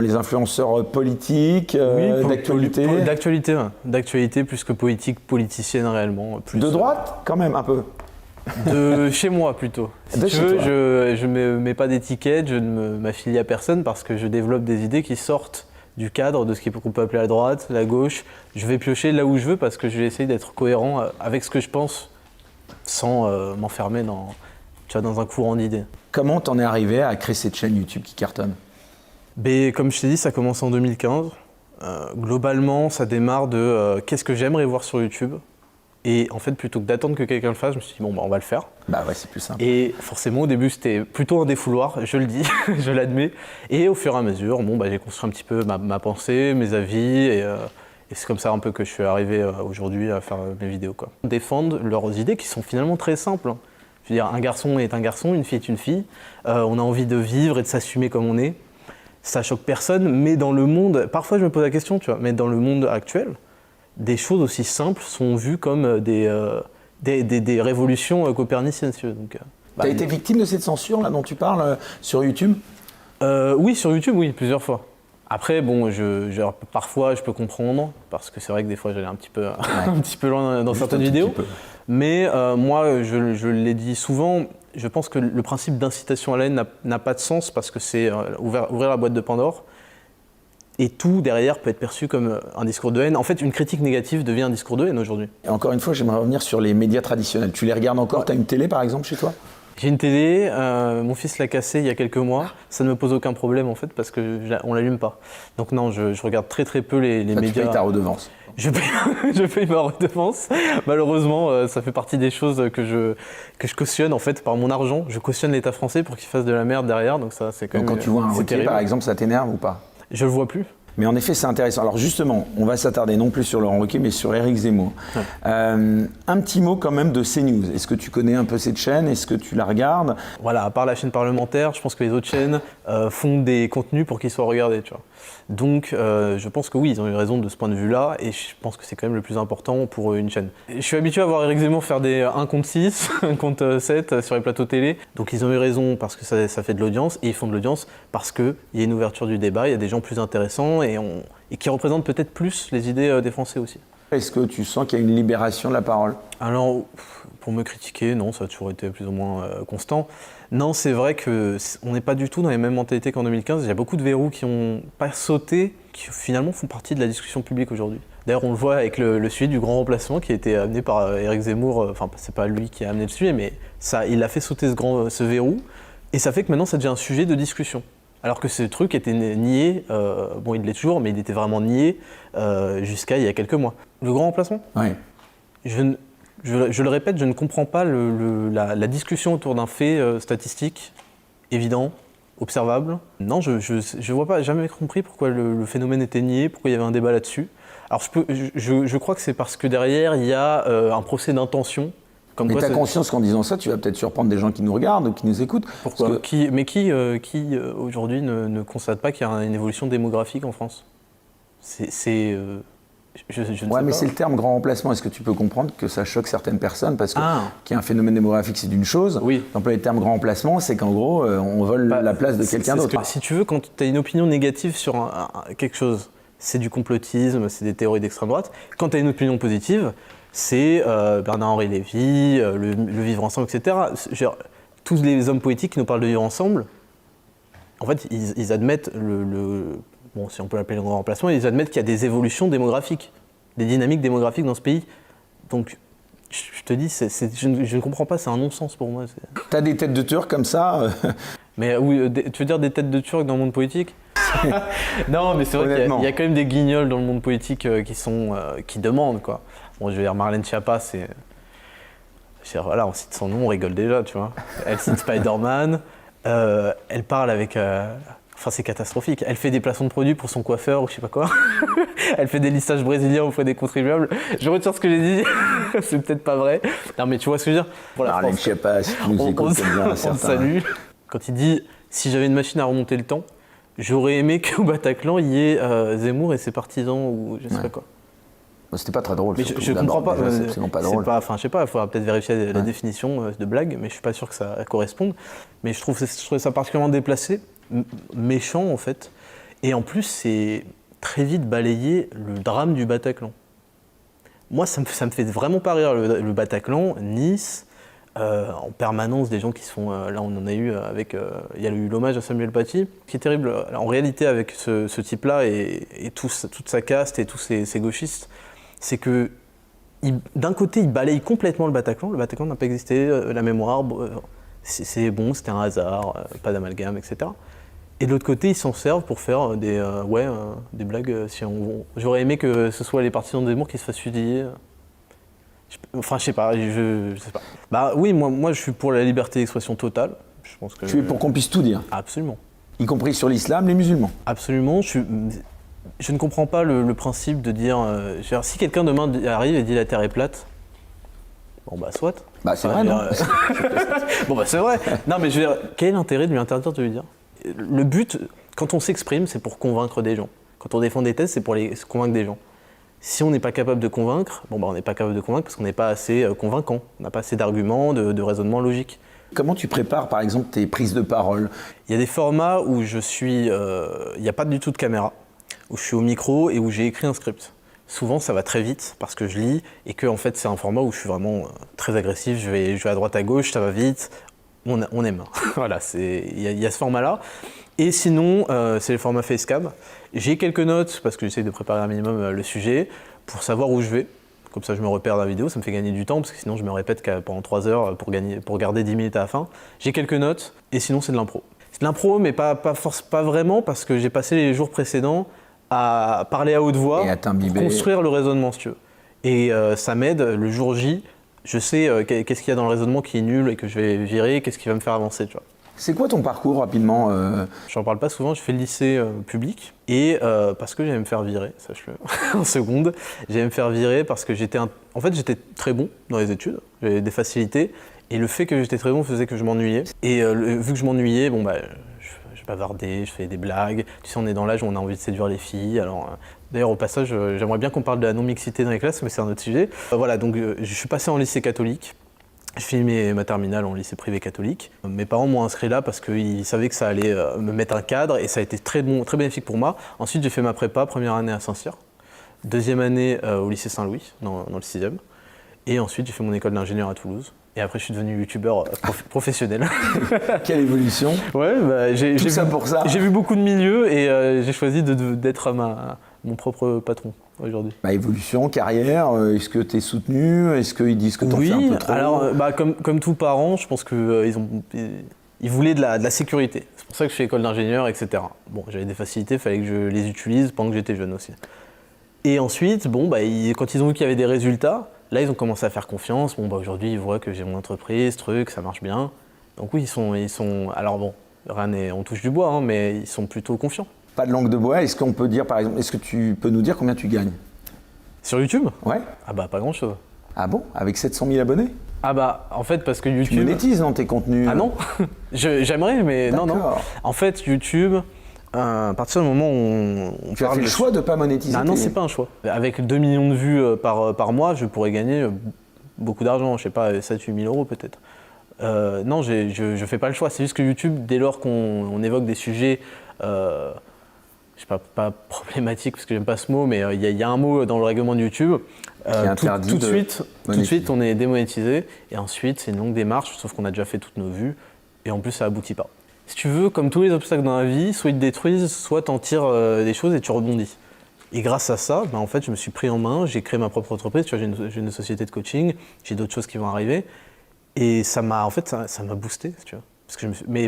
Les influenceurs politiques, d'actualité. D'actualité, ouais. D'actualité plus que politique, politicienne réellement. Plus, de droite, quand même, un peu. De chez moi plutôt. Si tu veux, je ne mets pas d'étiquette, je ne m'affilie à personne parce que je développe des idées qui sortent du cadre de ce qu'on peut appeler la droite, la gauche. Je vais piocher là où je veux parce que je vais essayer d'être cohérent avec ce que je pense sans m'enfermer dans un courant d'idées. Comment t'en es arrivé à créer cette chaîne YouTube qui cartonne ? Comme je t'ai dit, ça commence en 2015. Globalement, ça démarre de qu'est-ce que j'aimerais voir sur YouTube. Et en fait, plutôt que d'attendre que quelqu'un le fasse, je me suis dit, on va le faire. Bah ouais, c'est plus simple. Et forcément, au début, c'était plutôt un défouloir, je le dis, je l'admets. Et au fur et à mesure, j'ai construit un petit peu ma pensée, mes avis. Et c'est comme ça un peu que je suis arrivé aujourd'hui à faire mes vidéos, quoi. Défendre leurs idées qui sont finalement très simples. Je veux dire, un garçon est un garçon, une fille est une fille. On a envie de vivre et de s'assumer comme on est. Ça choque personne, mais dans le monde, parfois je me pose la question, mais dans le monde actuel, des choses aussi simples sont vues comme des révolutions coperniciennes. T'as été victime de cette censure là dont tu parles sur YouTube ? Oui, sur YouTube, oui, plusieurs fois. Après, parfois je peux comprendre, parce que c'est vrai que des fois j'allais un petit peu, un petit peu loin dans certaines vidéos. Mais moi, je l'ai dit souvent, je pense que le principe d'incitation à la haine n'a pas de sens parce que c'est ouvrir la boîte de Pandore. Et tout derrière peut être perçu comme un discours de haine. En fait, une critique négative devient un discours de haine aujourd'hui. Et encore une fois, j'aimerais revenir sur les médias traditionnels. Tu les regardes encore ? T'as une télé par exemple chez toi ? J'ai une télé, mon fils l'a cassée il y a quelques mois. Ça ne me pose aucun problème en fait parce qu'on ne l'allume pas. Donc non, je regarde très peu les médias. Tu payes ta redevance ? Je paye ma redevance. Malheureusement, ça fait partie des choses que je cautionne en fait par mon argent. Je cautionne l'État français pour qu'il fasse de la merde derrière. Donc ça, c'est quand même. Donc quand tu vois un routier par exemple, ça t'énerve ou pas ? Je le vois plus. Mais en effet, c'est intéressant. Alors justement, on va s'attarder non plus sur Laurent Ruquier, mais sur Éric Zemmour. Ouais. Un petit mot quand même de CNews. Est-ce que tu connais un peu cette chaîne ? Est-ce que tu la regardes ? Voilà, à part la chaîne parlementaire, je pense que les autres chaînes font des contenus pour qu'ils soient regardés, tu vois. Donc, je pense que oui, ils ont eu raison de ce point de vue-là, et je pense que c'est quand même le plus important pour une chaîne. Je suis habitué à voir Éric Zemmour faire des 1 contre 6, 1 contre 7 sur les plateaux télé, donc ils ont eu raison parce que ça fait de l'audience, et ils font de l'audience parce qu'il y a une ouverture du débat, il y a des gens plus intéressants, et qui représentent peut-être plus les idées des Français aussi. Est-ce que tu sens qu'il y a une libération de la parole ? Alors, pour me critiquer, non, ça a toujours été plus ou moins constant. Non, c'est vrai qu'on n'est pas du tout dans les mêmes mentalités qu'en 2015. Il y a beaucoup de verrous qui n'ont pas sauté, qui finalement font partie de la discussion publique aujourd'hui. D'ailleurs, on le voit avec le sujet du grand remplacement qui a été amené par Éric Zemmour. Enfin, c'est pas lui qui a amené le sujet, mais il a fait sauter ce verrou. Et ça fait que maintenant, ça devient un sujet de discussion. Alors que ce truc était nié, il l'est toujours, mais il était vraiment nié jusqu'à il y a quelques mois. Le grand remplacement ? Oui. Je le répète, je ne comprends pas la discussion autour d'un fait statistique évident, observable. Non, je vois pas, jamais compris pourquoi le phénomène était nié, pourquoi il y avait un débat là-dessus. Alors je crois que c'est parce que derrière il y a un procès d'intention. Mais tu as conscience qu'en disant ça, tu vas peut-être surprendre des gens qui nous regardent ou qui nous écoutent. Pourquoi ? Qui aujourd'hui ne constate pas qu'il y a une évolution démographique en France ? Je ne sais pas. Mais c'est le terme grand remplacement. Est-ce que tu peux comprendre que ça choque certaines personnes ? Parce que qu'il y a un phénomène démographique, c'est une chose. Oui. D'employer le terme grand remplacement, c'est qu'en gros, on vole la place de quelqu'un d'autre. Si tu veux, quand tu as une opinion négative sur quelque chose, c'est du complotisme, c'est des théories d'extrême droite. Quand tu as une opinion positive, c'est Bernard-Henri Lévy, le vivre ensemble, etc. Tous les hommes politiques qui nous parlent de vivre ensemble, en fait, ils admettent si on peut l'appeler le grand remplacement, ils admettent qu'il y a des évolutions démographiques, des dynamiques démographiques dans ce pays. Donc, je te dis, je ne comprends pas, c'est un non-sens pour moi. T'as des têtes de Turcs comme ça Mais oui, tu veux dire des têtes de Turcs dans le monde politique ? Non, mais c'est vrai qu'il y a quand même des guignols dans le monde politique qui demandent, quoi. Bon, je veux dire, Marlène Schiappa, voilà, on cite son nom, on rigole déjà, tu vois. Elle cite Spider-Man, elle parle avec... c'est catastrophique. Elle fait des placements de produits pour son coiffeur ou je sais pas quoi. Elle fait des listages brésiliens auprès des contribuables. Je retire ce que j'ai dit. C'est peut-être pas vrai. Non, mais tu vois ce que je veux dire. Marlène Schiappa, si tu nous écoutes, on te salue. Quand il dit « Si j'avais une machine à remonter le temps, j'aurais aimé qu'au Bataclan, il y ait Zemmour et ses partisans ou je sais pas quoi. » C'était pas très drôle. Mais je comprends pas. C'est absolument pas drôle. Je sais pas, il faudra peut-être vérifier la définition de blague, mais je suis pas sûr que ça corresponde. Mais je trouve ça particulièrement déplacé, méchant en fait. Et en plus, c'est très vite balayé le drame du Bataclan. Moi, ça me fait vraiment pas rire le Bataclan, Nice, en permanence des gens qui sont... là, on en a eu avec... il y a eu l'hommage à Samuel Paty. Ce qui est terrible, en réalité, avec ce type-là et toute sa caste et tous ces gauchistes, c'est que d'un côté, il balaye complètement le Bataclan. Le Bataclan n'a pas existé, la mémoire, c'est bon, c'était un hasard, pas d'amalgame, etc. Et de l'autre côté, ils s'en servent pour faire des blagues. J'aurais aimé que ce soit les partisans de Zemmour qui se fassent fusiller. Enfin, je sais pas. Bah oui, moi, je suis pour la liberté d'expression totale. Je pense que Tu es pour qu'on puisse tout dire, absolument. y compris sur l'islam, les musulmans. Absolument. Je ne comprends pas le principe de dire... si quelqu'un demain arrive et dit la Terre est plate, bon bah soit. Bah c'est vrai, non Bon bah c'est vrai. Non mais je veux dire, quel est l'intérêt de lui interdire de lui dire ? Le but, quand on s'exprime, c'est pour convaincre des gens. Quand on défend des thèses, c'est pour convaincre des gens. Si on n'est pas capable de convaincre, bon bah on n'est pas capable de convaincre parce qu'on n'est pas assez convaincant. On n'a pas assez d'arguments, de raisonnement logique. Comment tu prépares par exemple tes prises de parole? Il y a des formats où il n'y a pas du tout de caméra, où je suis au micro et où j'ai écrit un script. Souvent ça va très vite parce que je lis et que en fait, c'est un format où je suis vraiment très agressif, je vais à droite à gauche, ça va vite, on aime. Voilà, il y a ce format-là. Et sinon, c'est le format Facecam. J'ai quelques notes parce que j'essaie de préparer un minimum le sujet pour savoir où je vais. Comme ça, je me repère dans la vidéo, ça me fait gagner du temps parce que sinon, je me répète pendant 3 heures pour garder 10 minutes à la fin. J'ai quelques notes et sinon, c'est de l'impro. C'est de l'impro, mais pas vraiment parce que j'ai passé les jours précédents à parler à haute voix pour construire le raisonnement, si tu veux. Et ça m'aide le jour J. Je sais qu'est-ce qu'il y a dans le raisonnement qui est nul et que je vais virer, qu'est-ce qui va me faire avancer, tu vois. C'est quoi ton parcours rapidement J'en parle pas souvent, je fais le lycée public et parce que j'allais me faire virer, sache-le, en seconde. J'allais me faire virer parce que j'étais très bon dans les études, j'avais des facilités et le fait que j'étais très bon faisait que je m'ennuyais. Et vu que je m'ennuyais, bon bah je bavardais, je faisais des blagues. Tu sais, on est dans l'âge où on a envie de séduire les filles. Alors, d'ailleurs, au passage, j'aimerais bien qu'on parle de la non-mixité dans les classes, mais c'est un autre sujet. Voilà, donc je suis passé en lycée catholique. Je finis ma terminale en lycée privé catholique. Mes parents m'ont inscrit là parce qu'ils savaient que ça allait me mettre un cadre et ça a été très bon, très bénéfique pour moi. Ensuite, j'ai fait ma prépa, première année à Saint-Cyr, deuxième année au lycée Saint-Louis, dans le 6e. Et ensuite, j'ai fait mon école d'ingénieur à Toulouse. Et après, je suis devenu youtubeur professionnel. Quelle évolution! Ouais, bah, j'ai vu beaucoup de milieux et j'ai choisi d'être mon propre patron aujourd'hui. Bah, évolution, carrière, est-ce que tu es soutenu? Est-ce qu'ils disent que tu en fais un peu trop? Alors, comme tous parents, je pense qu'ils voulaient de la sécurité. C'est pour ça que je fais école d'ingénieur, etc. Bon, j'avais des facilités, il fallait que je les utilise pendant que j'étais jeune aussi. Et ensuite, quand ils ont vu qu'il y avait des résultats, là, ils ont commencé à faire confiance. Bon, aujourd'hui, ils voient que j'ai mon entreprise, ça marche bien. Donc oui, ils sont. Alors bon, on touche du bois, hein, mais ils sont plutôt confiants. Pas de langue de bois. Est-ce qu'on peut dire, par exemple, est-ce que tu peux nous dire combien tu gagnes? Sur YouTube? Ouais. Ah bah, pas grand-chose. Ah bon? Avec 700 000 abonnés? Ah bah, en fait, parce que YouTube... Tu monétises dans tes contenus? Ah non. J'aimerais, mais non. En fait, YouTube... à partir du moment où on tu as fait le choix de ne pas monétiser? Non, c'est pas un choix. Avec 2 millions de vues par mois, je pourrais gagner beaucoup d'argent, je sais pas, 7-8 000 euros peut-être. Non, je fais pas le choix. C'est juste que YouTube, dès lors qu'on évoque des sujets, je sais pas problématiques parce que j'aime pas ce mot, mais il y a un mot dans le règlement de YouTube. Tout de suite, on est démonétisé. Et ensuite, c'est une longue démarche, sauf qu'on a déjà fait toutes nos vues. Et en plus, ça aboutit pas. Si tu veux, comme tous les obstacles dans la vie, soit ils te détruisent, soit t'en tires des choses et tu rebondis. Et grâce à ça, en fait, je me suis pris en main, j'ai créé ma propre entreprise, tu vois, j'ai une société de coaching, j'ai d'autres choses qui vont arriver. Et ça m'a boosté, tu vois.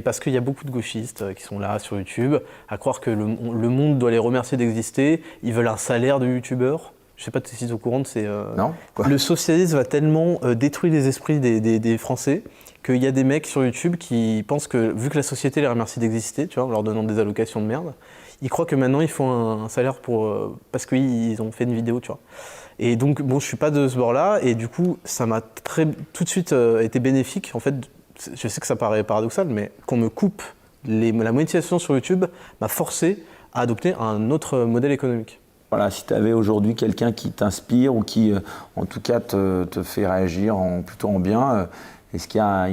Parce qu'il y a beaucoup de gauchistes qui sont là sur YouTube, à croire que le monde doit les remercier d'exister, ils veulent un salaire de youtubeur. Je sais pas si tu es au courant de ces... Non, quoi. Le socialisme va tellement détruire les esprits des Français qu'il y a des mecs sur YouTube qui pensent que, vu que la société les remercie d'exister, tu vois, en leur donnant des allocations de merde, ils croient que maintenant ils font un salaire parce qu'ils ont fait une vidéo, tu vois. Et donc, bon, je suis pas de ce bord-là, et du coup, ça m'a tout de suite été bénéfique. En fait, je sais que ça paraît paradoxal, mais qu'on me coupe la monétisation sur YouTube m'a forcé à adopter un autre modèle économique. Voilà, si tu avais aujourd'hui quelqu'un qui t'inspire ou qui, en tout cas, te fait réagir plutôt en bien, Est-ce qu'il y a,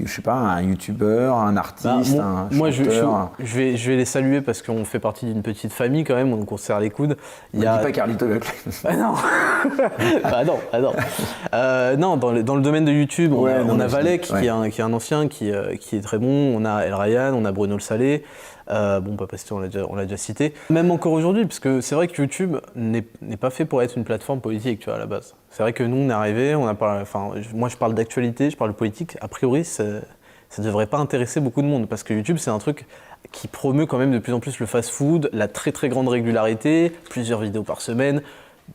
je sais pas, un youtubeur, un artiste, un moi, chanteur? je vais les saluer parce qu'on fait partie d'une petite famille quand même, donc on se serre les coudes. Il y a... Dis pas Carlito Leclerc. Ah non. Non, dans le domaine de YouTube, on a Valek qui est un ancien, qui est très bon. On a El Ryan, on a Bruno Le Salé. Papa Pasteur, on l'a déjà cité. Même encore aujourd'hui, parce que c'est vrai que YouTube n'est pas fait pour être une plateforme politique, tu vois, à la base. C'est vrai que nous, on est arrivés, moi je parle d'actualité, je parle de politique. A priori, ça ne devrait pas intéresser beaucoup de monde, parce que YouTube, c'est un truc qui promeut quand même de plus en plus le fast-food, la très très grande régularité, plusieurs vidéos par semaine,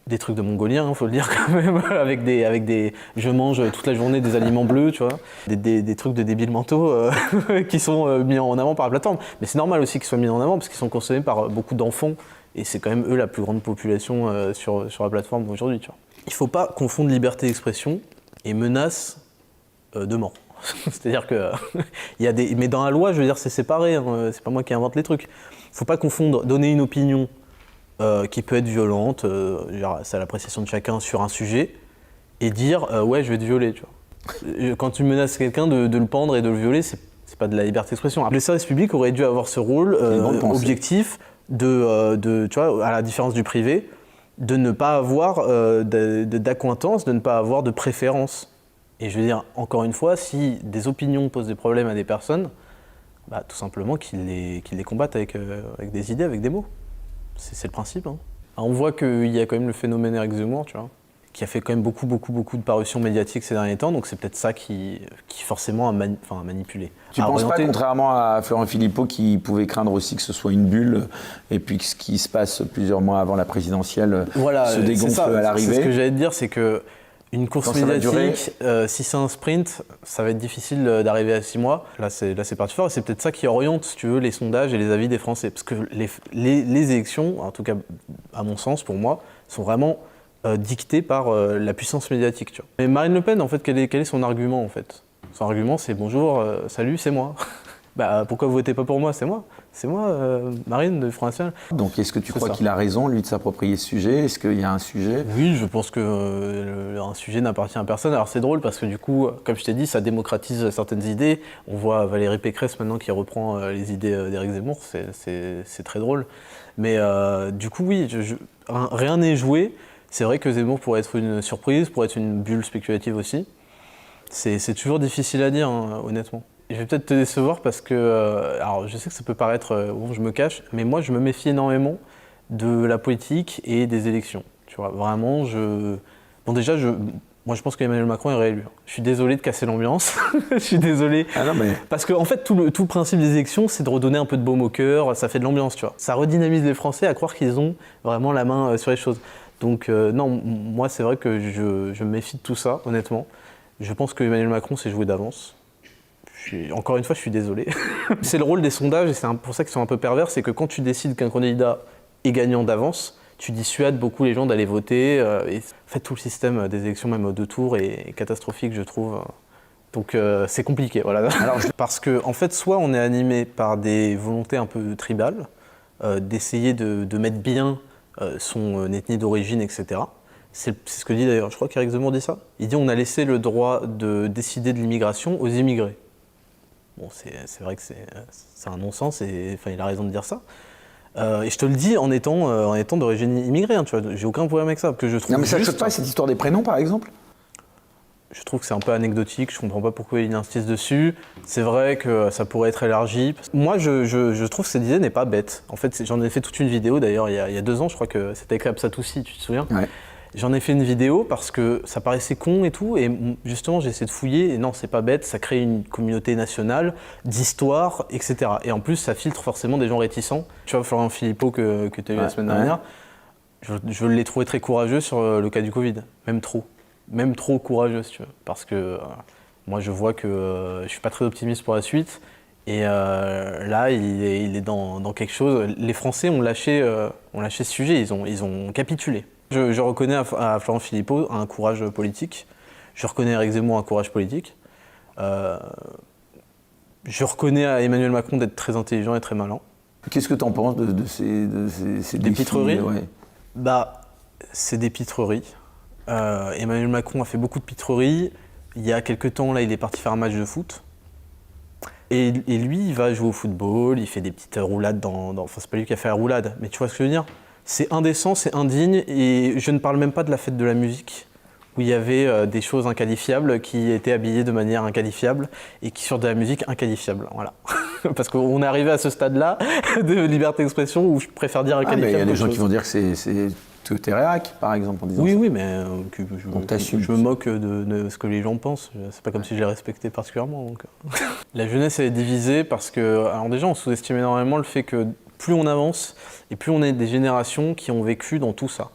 des trucs de mongolien, faut le dire quand même, avec des je mange toute la journée des aliments bleus, tu vois, des trucs de débiles mentaux qui sont mis en avant par la plateforme. Mais c'est normal aussi qu'ils soient mis en avant parce qu'ils sont consommés par beaucoup d'enfants et c'est quand même eux la plus grande population sur la plateforme aujourd'hui, tu vois. Il faut pas confondre liberté d'expression et menace de mort. C'est-à-dire que il y a mais dans la loi, je veux dire, c'est séparé, hein, c'est pas moi qui invente les trucs. Il faut pas confondre donner une opinion qui peut être violente, c'est à l'appréciation de chacun sur un sujet, et dire ouais, je vais te violer, tu vois. Quand tu menaces quelqu'un de le pendre et de le violer, c'est pas de la liberté d'expression. Le service public aurait dû avoir ce rôle objectif tu vois, à la différence du privé, de ne pas avoir d'accointance, de ne pas avoir de préférence. Et je veux dire, encore une fois, si des opinions posent des problèmes à des personnes, tout simplement qu'ils les combattent avec des idées, avec des mots. C'est le principe. Hein. Alors on voit qu'il y a quand même le phénomène Éric Zemmour, tu vois, qui a fait quand même beaucoup de parutions médiatiques ces derniers temps, donc c'est peut-être ça qui forcément a manipulé. Tu ne penses pas, contrairement à Florent Philippot, qui pouvait craindre aussi que ce soit une bulle, et puis que ce qui se passe plusieurs mois avant la présidentielle se dégonfle à l'arrivée? Ce que j'allais te dire, c'est que une course médiatique, si c'est un sprint, ça va être difficile d'arriver à 6 mois. Là, c'est parti fort et c'est peut-être ça qui oriente, si tu veux, les sondages et les avis des Français. Parce que les élections, en tout cas à mon sens, pour moi, sont vraiment dictées par la puissance médiatique. Tu vois. Mais Marine Le Pen, en fait, quel est son argument en fait? Son argument, c'est bonjour, salut, c'est moi. Pourquoi vous votez pas pour moi? C'est moi, Marine de Front National. Donc est-ce que tu crois qu'il a raison, lui, de s'approprier ce sujet? Est-ce qu'il y a un sujet? Oui, je pense qu'un sujet n'appartient à personne. Alors c'est drôle parce que du coup, comme je t'ai dit, ça démocratise certaines idées. On voit Valérie Pécresse maintenant qui reprend les idées d'Éric Zemmour, c'est très drôle. Mais du coup, oui, rien n'est joué. C'est vrai que Zemmour pourrait être une surprise, pourrait être une bulle spéculative aussi. C'est toujours difficile à dire, hein, honnêtement. Je vais peut-être te décevoir parce que, alors je sais que ça peut paraître, bon, je me cache, mais moi je me méfie énormément de la politique et des élections. Tu vois, vraiment, bon déjà, moi je pense qu'Emmanuel Macron est réélu. Je suis désolé de casser l'ambiance, je suis désolé. Ah non, mais... Parce qu'en fait, tout le principe des élections, c'est de redonner un peu de baume au cœur, ça fait de l'ambiance, tu vois. Ça redynamise les Français à croire qu'ils ont vraiment la main sur les choses. Donc non, moi c'est vrai que je me méfie de tout ça, honnêtement. Je pense que Emmanuel Macron s'est joué d'avance. Encore une fois, je suis désolé. C'est le rôle des sondages, et c'est pour ça qu'ils sont un peu pervers, c'est que quand tu décides qu'un candidat est gagnant d'avance, tu dissuades beaucoup les gens d'aller voter. Et en fait, tout le système des élections, même au 2 tours, est catastrophique, je trouve. Donc c'est compliqué, voilà. Parce que, en fait, soit on est animé par des volontés un peu tribales, d'essayer de mettre bien son ethnie d'origine, etc. C'est ce que dit d'ailleurs, je crois qu'Éric Zemmour dit ça. Il dit on a laissé le droit de décider de l'immigration aux immigrés. Bon, c'est vrai que c'est un non-sens, et il a raison de dire ça. Et je te le dis en étant d'origine immigrée, hein, tu vois, j'ai aucun problème avec ça. Que je trouve non, mais ça ne juste, choque pas cette histoire des prénoms, par exemple? Je trouve que c'est un peu anecdotique, je comprends pas pourquoi il insiste dessus. C'est vrai que ça pourrait être élargi. Moi, je trouve que cette idée n'est pas bête. En fait, j'en ai fait toute une vidéo d'ailleurs il y a 2 ans, je crois que c'était avec Absatoussi, tu te souviens? Ouais. J'en ai fait une vidéo parce que ça paraissait con et tout, et justement j'ai essayé de fouiller, et non, c'est pas bête, ça crée une communauté nationale, d'histoire, etc. Et en plus, ça filtre forcément des gens réticents. Tu vois, Florent Philippot que tu as eu la semaine dernière, je l'ai trouvé très courageux sur le cas du Covid, même trop courageux si tu veux, parce que moi je vois que je suis pas très optimiste pour la suite, et là il est dans quelque chose. Les Français ont lâché ce sujet, ils ont capitulé. Je reconnais à Florent Philippot un courage politique. Je reconnais à Éric Zemmour un courage politique. Je reconnais à Emmanuel Macron d'être très intelligent et très malin. Qu'est-ce que tu en penses de ces des pitreries? Ouais. C'est des pitreries. Emmanuel Macron a fait beaucoup de pitreries. Il y a quelques temps, là, il est parti faire un match de foot. Et lui, il va jouer au football, il fait des petites roulades Enfin, c'est pas lui qui a fait la roulade, mais tu vois ce que je veux dire? C'est indécent, c'est indigne, et je ne parle même pas de la fête de la musique, où il y avait des choses inqualifiables qui étaient habillées de manière inqualifiable et qui sur de la musique inqualifiable. Voilà. Parce qu'on est arrivé à ce stade-là de liberté d'expression où je préfère dire inqualifiable. Il y a des gens qui vont dire que tout est réac, par exemple, en disant oui, ça. oui, mais je me moque de ce que les gens pensent. C'est pas comme si je les respectais particulièrement. Donc. La jeunesse, elle est divisée parce que, alors déjà, on sous-estime énormément le fait que plus on avance et plus on est des générations qui ont vécu dans tout ça.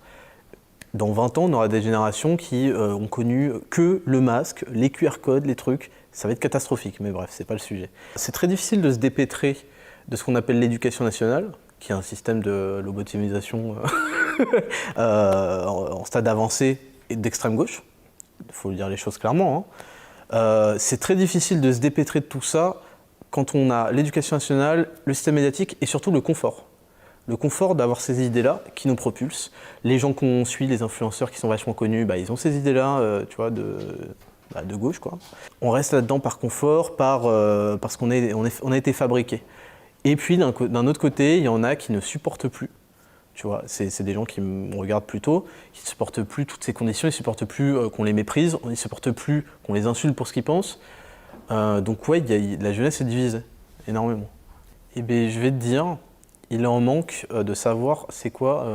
Dans 20 ans, on aura des générations qui ont connu que le masque, les QR codes, les trucs. Ça va être catastrophique, mais bref, c'est pas le sujet. C'est très difficile de se dépêtrer de ce qu'on appelle l'éducation nationale, qui est un système de lobotomisation en stade avancé et d'extrême gauche. Il faut dire les choses clairement. C'est très difficile de se dépêtrer de tout ça quand on a l'éducation nationale, le système médiatique et surtout le confort. Le confort d'avoir ces idées-là qui nous propulsent. Les gens qu'on suit, les influenceurs qui sont vachement connus, ils ont ces idées-là, tu vois, de gauche, quoi. On reste là-dedans par confort, parce qu'on a été fabriqués. Et puis d'un autre côté, il y en a qui ne supportent plus. Tu vois, c'est des gens qui me regardent plutôt, qui ne supportent plus toutes ces conditions, ils ne supportent plus qu'on les méprise, ils ne supportent plus qu'on les insulte pour ce qu'ils pensent. Donc ouais, la jeunesse est divisée, énormément. Et bien je vais te dire, il en manque de savoir c'est quoi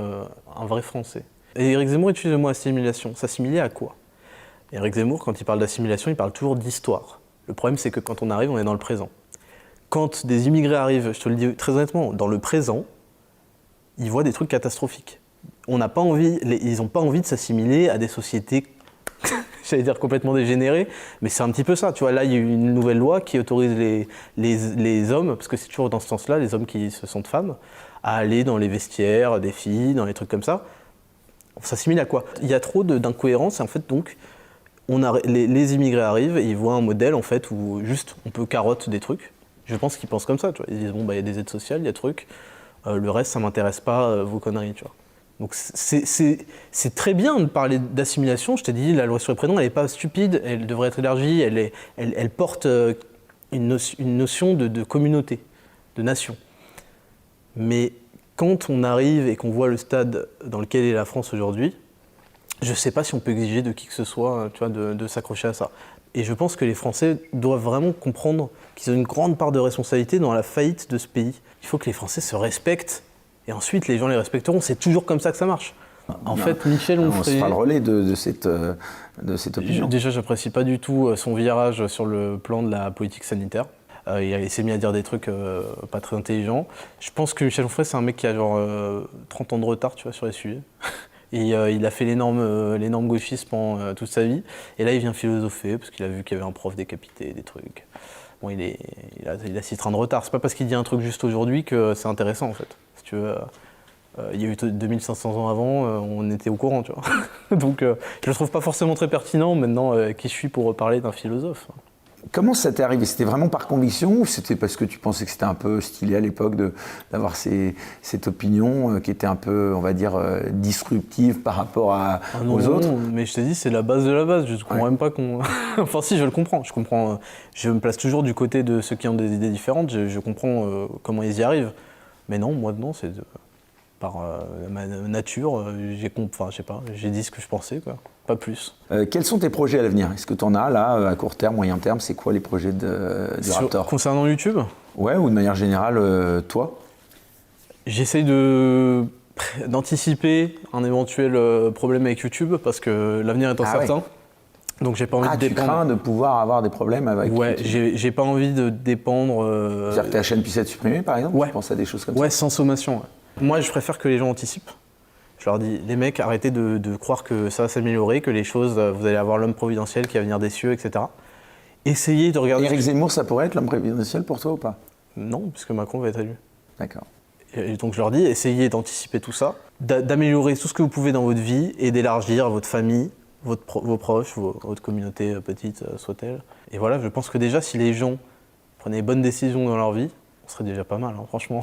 un vrai Français. Et Éric Zemmour utilise le mot assimilation. S'assimiler à quoi? Éric Zemmour, quand il parle d'assimilation, il parle toujours d'histoire. Le problème, c'est que quand on arrive, on est dans le présent. Quand des immigrés arrivent, je te le dis très honnêtement, dans le présent, ils voient des trucs catastrophiques. Ils n'ont pas envie de s'assimiler à des sociétés, j'allais dire complètement dégénérées, mais c'est un petit peu ça. Tu vois, là, il y a une nouvelle loi qui autorise les hommes, parce que c'est toujours dans ce sens-là, les hommes qui se sentent femmes, à aller dans les vestiaires des filles, dans les trucs comme ça. On s'assimile à quoi? Il y a trop d'incohérences, et en fait, donc, les immigrés arrivent et ils voient un modèle, en fait, où juste on peut carotte des trucs. Je pense qu'ils pensent comme ça, tu vois. Ils disent, bon, il y a des aides sociales, il y a des trucs. Le reste, ça m'intéresse pas, vos conneries, tu vois. Donc c'est très bien de parler d'assimilation. Je t'ai dit, la loi sur les prénoms, elle n'est pas stupide, elle devrait être élargie, elle porte une notion de communauté, de nation. Mais quand on arrive et qu'on voit le stade dans lequel est la France aujourd'hui, je ne sais pas si on peut exiger de qui que ce soit, tu vois, de s'accrocher à ça. Et je pense que les Français doivent vraiment comprendre qu'ils ont une grande part de responsabilité dans la faillite de ce pays. Il faut que les Français se respectent, et ensuite les gens les respecteront. C'est toujours comme ça que ça marche. En fait, Michel Onfray... On sera le relais de cette opinion. Déjà, j'apprécie pas du tout son virage sur le plan de la politique sanitaire. Il s'est mis à dire des trucs pas très intelligents. Je pense que Michel Onfray, c'est un mec qui a genre 30 ans de retard, tu vois, sur les sujets. Et il a fait l'énorme gauchiste pendant toute sa vie. Et là, il vient philosopher parce qu'il a vu qu'il y avait un prof décapité, des trucs. Bon, il a 6 trains de retard. C'est pas parce qu'il dit un truc juste aujourd'hui que c'est intéressant, en fait. Si tu veux, il y a eu 2500 ans avant, on était au courant, tu vois. Donc, je le trouve pas forcément très pertinent maintenant qui je suis pour parler d'un philosophe. Comment ça t'est arrivé? C'était vraiment par conviction ou c'était parce que tu pensais que c'était un peu stylé à l'époque d'avoir cette opinion qui était un peu, on va dire, disruptive par rapport aux autres? Non, mais je t'ai dit, c'est la base de la base. Je ne comprends même pas qu'on... Enfin si, je le comprends. Je me place toujours du côté de ceux qui ont des idées différentes. Je comprends comment ils y arrivent. Mais non, moi non, c'est par ma nature. J'ai dit ce que je pensais, quoi. Pas plus. Quels sont tes projets à l'avenir? Est-ce que tu en as là, à court terme, moyen terme? C'est quoi les projets du Raptor? Concernant YouTube? Ouais, ou de manière générale, toi? J'essaye d'anticiper un éventuel problème avec YouTube parce que l'avenir est incertain. Ouais. Donc j'ai pas envie de dépendre. Tu crains de pouvoir avoir des problèmes avec YouTube? Ouais, j'ai pas envie de dépendre. C'est-à-dire que ta chaîne puisse être supprimée, par exemple? Ouais. Tu penses à des choses comme ça? Ouais, sans sommation. Ouais. Moi, je préfère que les gens anticipent. Je leur dis, les mecs, arrêtez de croire que ça va s'améliorer, que les choses, vous allez avoir l'homme providentiel qui va venir des cieux, etc. Essayez de regarder... Éric Zemmour, ça pourrait être l'homme providentiel pour toi ou pas? Non, puisque Macron va être élu. D'accord. Et donc je leur dis, essayez d'anticiper tout ça, d'améliorer tout ce que vous pouvez dans votre vie et d'élargir votre famille, vos proches, votre communauté petite soit-elle. Et voilà, je pense que déjà, si les gens prenaient les bonnes décisions dans leur vie, on serait déjà pas mal, hein, franchement.